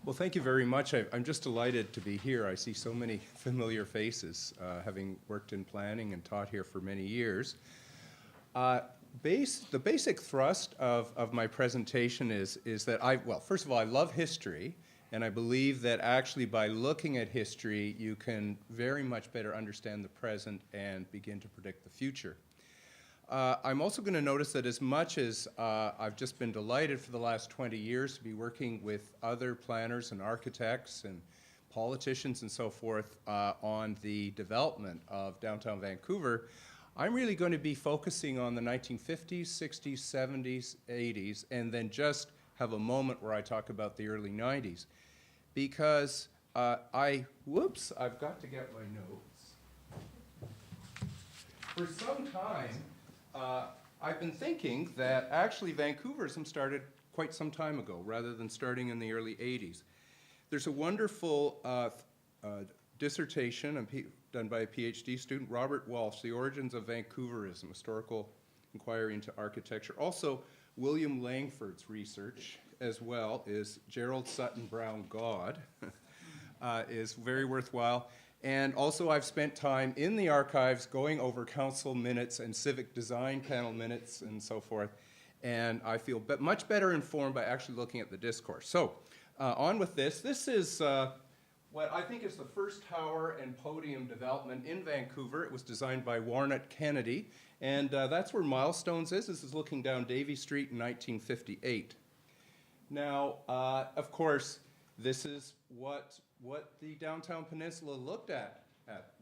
Well, thank you very much. I'm just delighted to be here. I see so many familiar faces, having worked in planning and taught here for many years. The basic thrust of my presentation is that well, first of all, I love history, and I believe that actually by looking at history, you can very much better understand the present and begin to predict the future. I'm also going to notice that as much as I've just been delighted for the last 20 years to be working with other planners and architects and politicians and so forth on the development of downtown Vancouver, I'm really going to be focusing on the 1950s, 60s, 70s, 80s, and then just have a moment where I talk about the early 90s. Because whoops, I've got to get my notes. For some time, I've been thinking that actually Vancouverism started quite some time ago, rather than starting in the early 80s. There's a wonderful dissertation done by a PhD student, Robert Walsh, The Origins of Vancouverism, Historical Inquiry into Architecture. Also, William Langford's research, as well, is Gerald, Sutton, Brown, God, is very worthwhile. And also I've spent time in the archives going over council minutes and civic design panel minutes and so forth. And I feel much better informed by actually looking at the discourse. So on with this. This is what I think is the first tower and podium development in Vancouver. It was designed by Warnock Kennedy. And that's where Milestones is. This is looking down Davie Street in 1958. Now, of course, this is what the downtown peninsula looked at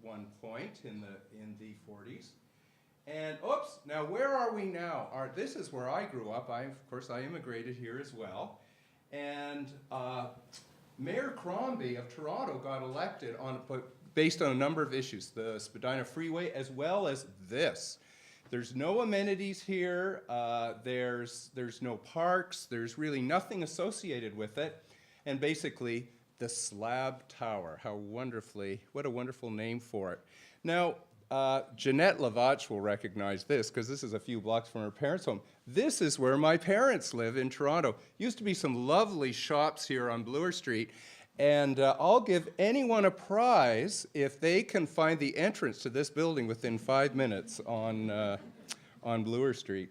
one point in the 40s. And oops, now where are we now? This is where I grew up. Of course, I immigrated here as well. And Mayor Crombie of Toronto got elected based on a number of issues, the Spadina Freeway, as well as this. There's no amenities here. There's no parks. There's really nothing associated with it. And basically, the Slab Tower. What a wonderful name for it. Now, Jeanette Lavach will recognize this because this is a few blocks from her parents' home. This is where my parents live in Toronto. Used to be some lovely shops here on Bloor Street. And I'll give anyone a prize if they can find the entrance to this building within 5 minutes on Bloor Street.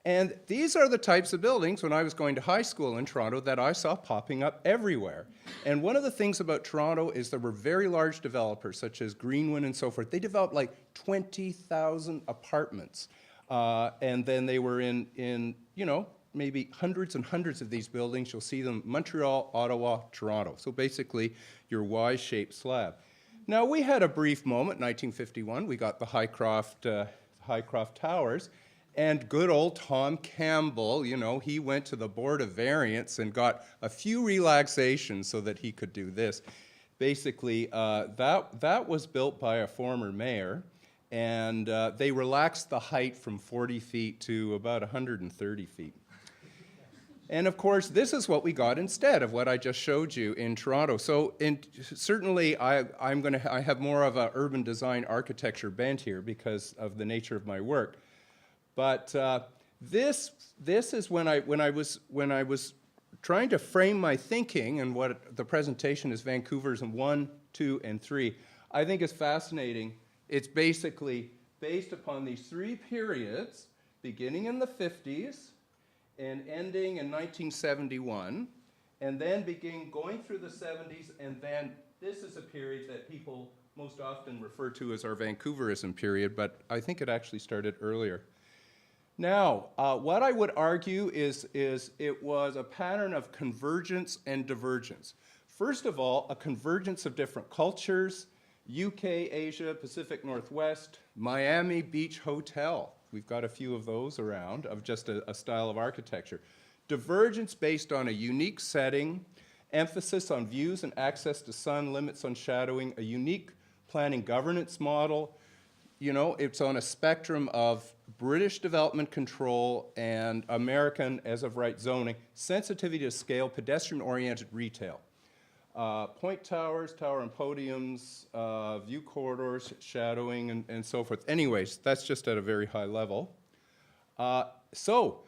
And these are the types of buildings, when I was going to high school in Toronto, that I saw popping up everywhere. And one of the things about Toronto is there were very large developers, such as Greenwin and so forth. They developed like 20,000 apartments. And then they were in maybe hundreds and hundreds of these buildings. You'll see them Montreal, Ottawa, Toronto. So basically, your Y-shaped slab. Now, we had a brief moment in 1951. We got the Highcroft Towers. And good old Tom Campbell, he went to the Board of Variance and got a few relaxations so that he could do this. Basically, that was built by a former mayor, and they relaxed the height from 40 feet to about 130 feet. And of course, this is what we got instead of what I just showed you in Toronto. So certainly, I have more of an urban design architecture bent here because of the nature of my work. But this is when I was trying to frame my thinking, and what the presentation is Vancouverism 1, 2, and 3. I think it's fascinating. It's basically based upon these three periods, beginning in the 50s and ending in 1971, and then going through the 70s, and then this is a period that people most often refer to as our Vancouverism period, but I think it actually started earlier. Now, what I would argue is it was a pattern of convergence and divergence. First of all, a convergence of different cultures, UK, Asia, Pacific Northwest, Miami Beach Hotel. We've got a few of those around, of just a style of architecture. Divergence based on a unique setting, emphasis on views and access to sun, limits on shadowing, a unique planning governance model. It's on a spectrum of British development control and American as-of-right zoning, sensitivity to scale, pedestrian-oriented retail. Point towers, tower and podiums, view corridors, shadowing, and so forth. Anyways, that's just at a very high level. So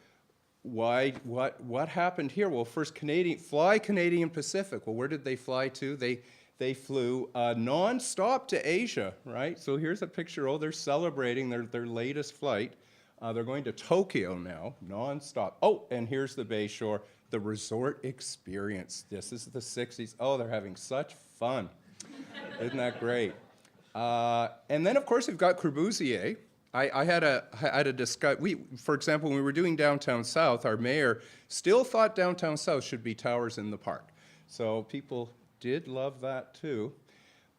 what happened here? Well, first Canadian Pacific. Well, where did they fly to? They flew non-stop to Asia, right? So here's a picture. Oh, they're celebrating their latest flight. They're going to Tokyo now, non-stop. Oh, and here's the Bay Shore, the resort experience. This is the 60s. Oh, they're having such fun. Isn't that great? And then, of course, we've got Corbusier. I had a discussion. For example, when we were doing Downtown South, our mayor still thought Downtown South should be towers in the park. So people did love that too.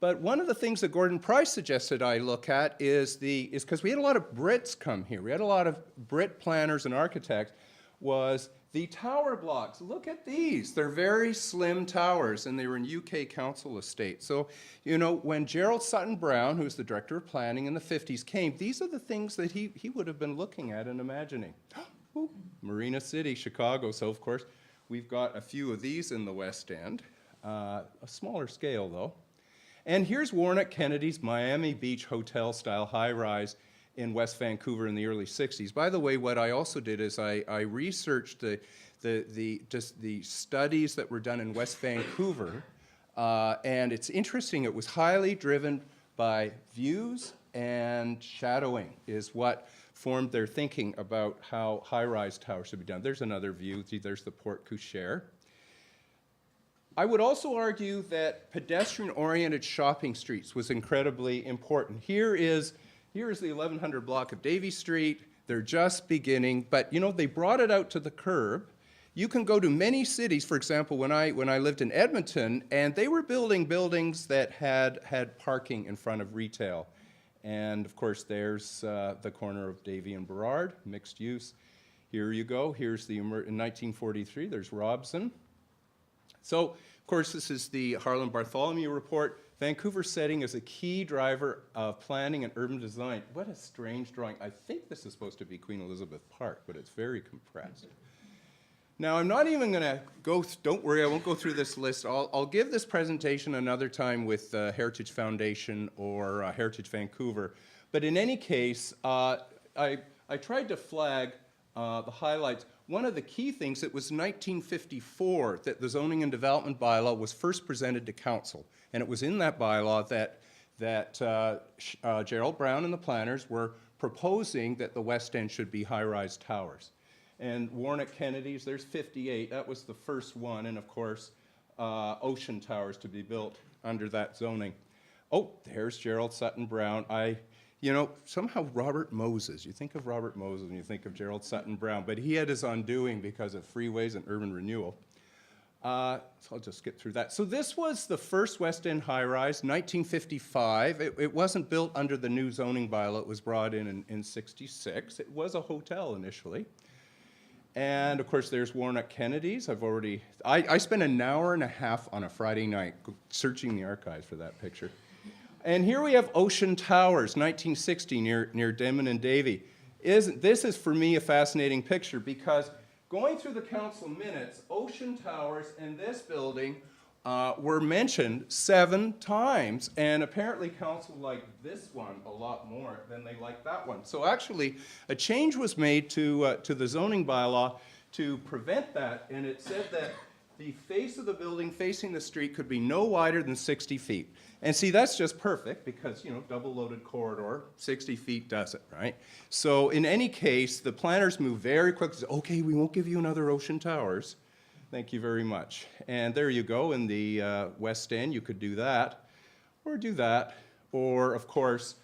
But one of the things that Gordon Price suggested I look at is because we had a lot of Brits come here. We had a lot of Brit planners and architects, was the Towerbloxx. Look at these. They're very slim towers, and they were in UK council estate. So, you know, when Gerald Sutton Brown, who's the director of planning in the 50s, came, these are the things that he would have been looking at and imagining. Ooh, Marina City, Chicago. So, of course, we've got a few of these in the West End. A smaller scale, though. And here's Warnock Kennedy's Miami Beach hotel-style high-rise in West Vancouver in the early 60s. By the way, what I also did is I researched the studies that were done in West Vancouver, and it's interesting, it was highly driven by views and shadowing is what formed their thinking about how high-rise towers should be done. There's another view. There's the Porte Cochere. I would also argue that pedestrian-oriented shopping streets was incredibly important. Here is the 1100 block of Davie Street. They're just beginning, but you know, they brought it out to the curb. You can go to many cities, for example, when I lived in Edmonton, and they were building buildings that had parking in front of retail. And of course, there's the corner of Davie and Burrard, mixed use. Here you go. Here's in 1943, there's Robson. So, of course, this is the Harlem Bartholomew report. Vancouver's setting is a key driver of planning and urban design. What a strange drawing. I think this is supposed to be Queen Elizabeth Park, but it's very compressed. Now, I'm not even going to go, don't worry, I won't go through this list. I'll give this presentation another time with Heritage Foundation or Heritage Vancouver. But in any case, I tried to flag the highlights. One of the key things, it was 1954 that the zoning and development bylaw was first presented to council. And it was in that bylaw that Gerald Brown and the planners were proposing that the West End should be high-rise towers. And Warnock Kennedy's, there's 58, that was the first one, and of course, ocean towers to be built under that zoning. Oh, there's Gerald Sutton Brown. You know, somehow Robert Moses, you think of Robert Moses when you think of Gerald Sutton Brown, but he had his undoing because of freeways and urban renewal. So I'll just skip through that. So this was the first West End high-rise, 1955. It wasn't built under the new zoning bylaw. It was brought in 66. It was a hotel initially. And of course, there's Warnock Kennedy's. I spent an hour and a half on a Friday night searching the archives for that picture. And here we have Ocean Towers, 1960, near Denman and Davie. This is, for me, a fascinating picture because going through the council minutes, Ocean Towers and this building were mentioned 7 times, and apparently council liked this one a lot more than they liked that one. So actually, a change was made to the zoning bylaw to prevent that, and it said that the face of the building facing the street could be no wider than 60 feet. And see, that's just perfect because, you know, double-loaded corridor, 60 feet does it, right? So in any case, the planners moved very quickly. Said, okay, we won't give you another Ocean Towers. Thank you very much. And there you go in the West End. You could do that, or of course,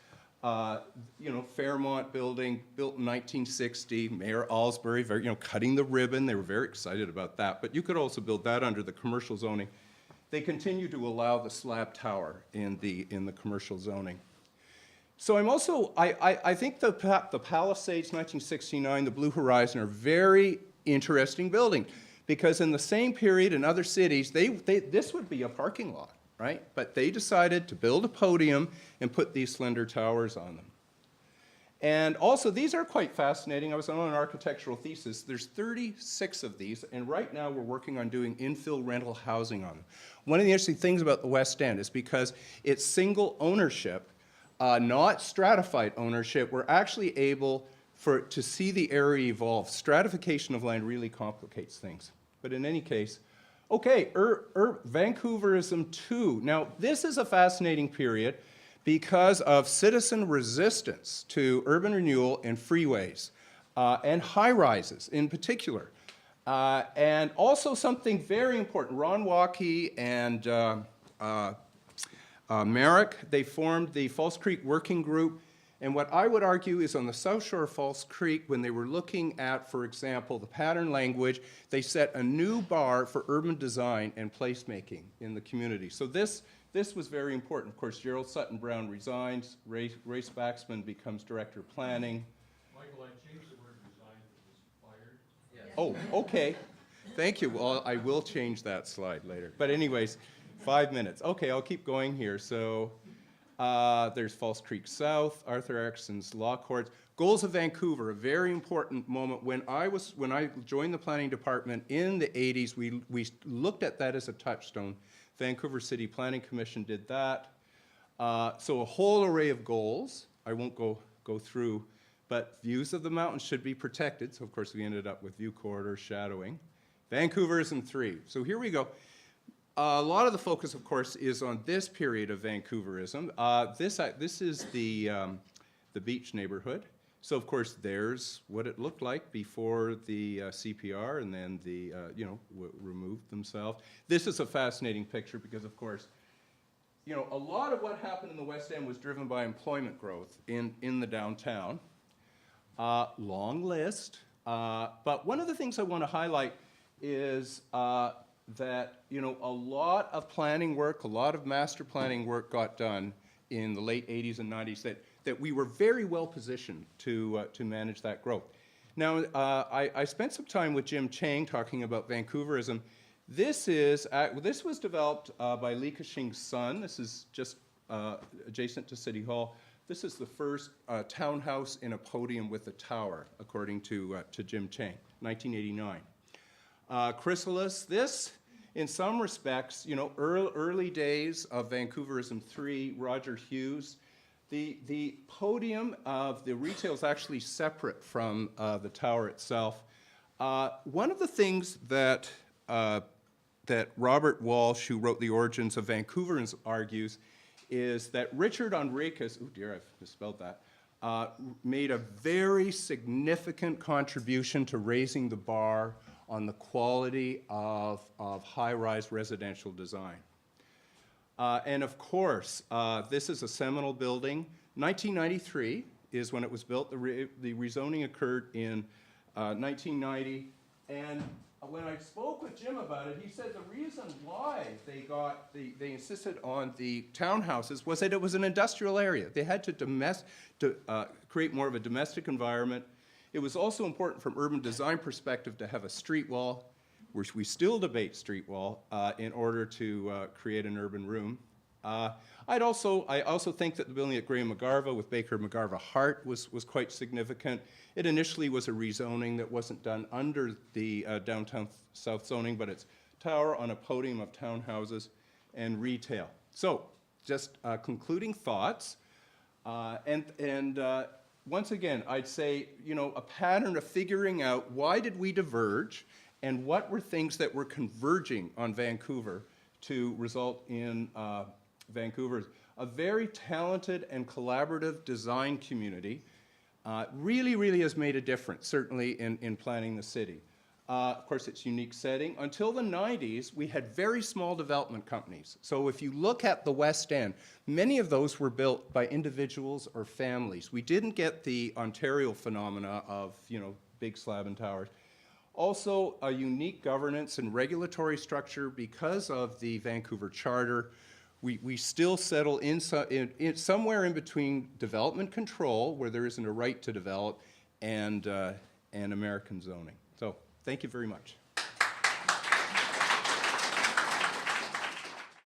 you know, Fairmont building built in 1960. Mayor Alsbury, very, you know, cutting the ribbon. They were very excited about that. But you could also build that under the commercial zoning. They continue to allow the slab tower in the commercial zoning. So I'm also, I think the Palisades 1969, the Blue Horizon are very interesting building because in the same period in other cities, this would be a parking lot, right? But they decided to build a podium and put these slender towers on them. And also, these are quite fascinating. I was on an architectural thesis. There's 36 of these, and right now we're working on doing infill rental housing on them. One of the interesting things about the West End is because it's single ownership, not stratified ownership, we're actually able, to see the area evolve. Stratification of land really complicates things. But in any case, okay, Vancouverism 2. Now, this is a fascinating period because of citizen resistance to urban renewal and freeways, and high-rises in particular. And also something very important, Ron Waukee and Merrick, they formed the False Creek Working Group. And what I would argue is on the South Shore of False Creek, when they were looking at, for example, the pattern language, they set a new bar for urban design and placemaking in the community. So this was very important. Of course, Gerald Sutton Brown resigns, Ray Spaxman becomes director of planning. Michael, I changed the word design to inspired. Oh, okay. Thank you. Well, I will change that slide later. But anyways, 5 minutes. Okay, I'll keep going here. So there's False Creek South, Arthur Erickson's Law Courts. Goals of Vancouver, a very important moment. When I joined the planning department in the 80s, we looked at that as a touchstone. Vancouver City Planning Commission did that. So a whole array of goals. I won't go through, but views of the mountains should be protected. So of course we ended up with view corridor shadowing. Vancouverism 3. So here we go. A lot of the focus, of course, is on this period of Vancouverism. This is the beach neighborhood. So, of course, there's what it looked like before the CPR and then the, removed themselves. This is a fascinating picture because, of course, a lot of what happened in the West End was driven by employment growth in the downtown. Long list. But one of the things I want to highlight is that a lot of planning work, a lot of master planning work got done in the late 80s and 90s that we were very well positioned to manage that growth. Now, I spent some time with Jim Chang talking about Vancouverism. This was developed by Li Ka-shing's son. This is just adjacent to City Hall. This is the first townhouse in a podium with a tower, according to Jim Chang, 1989. Chrysalis, this, in some respects, early days of Vancouverism 3, Roger Hughes. The podium of the retail is actually separate from the tower itself. One of the things that Robert Walsh, who wrote The Origins of Vancouverism, argues is that Richard Enriquez, oh dear, I've misspelled that, made a very significant contribution to raising the bar on the quality of high-rise residential design. And of course, this is a seminal building. 1993 is when it was built. The rezoning occurred in 1990. And when I spoke with Jim about it, he said the reason why they insisted on the townhouses was that it was an industrial area. They had to create more of a domestic environment. It was also important from urban design perspective to have a street wall, which we still debate street wall, in order to create an urban room. I also think that the building at Graham McCarver with Baker McCarver Hart was quite significant. It initially was a rezoning that wasn't done under the downtown south zoning, but it's tower on a podium of townhouses and retail. So, just concluding thoughts, once again, I'd say, a pattern of figuring out why did we diverge and what were things that were converging on Vancouver to result in Vancouver's a very talented and collaborative design community. Really has made a difference, certainly in planning the city. Of course, its unique setting. Until the 90s, we had very small development companies. So if you look at the West End, many of those were built by individuals or families. We didn't get the Ontario phenomena of, big slab and towers. Also, a unique governance and regulatory structure because of the Vancouver Charter. We still settle in somewhere in between development control, where there isn't a right to develop, and American zoning. So, thank you very much.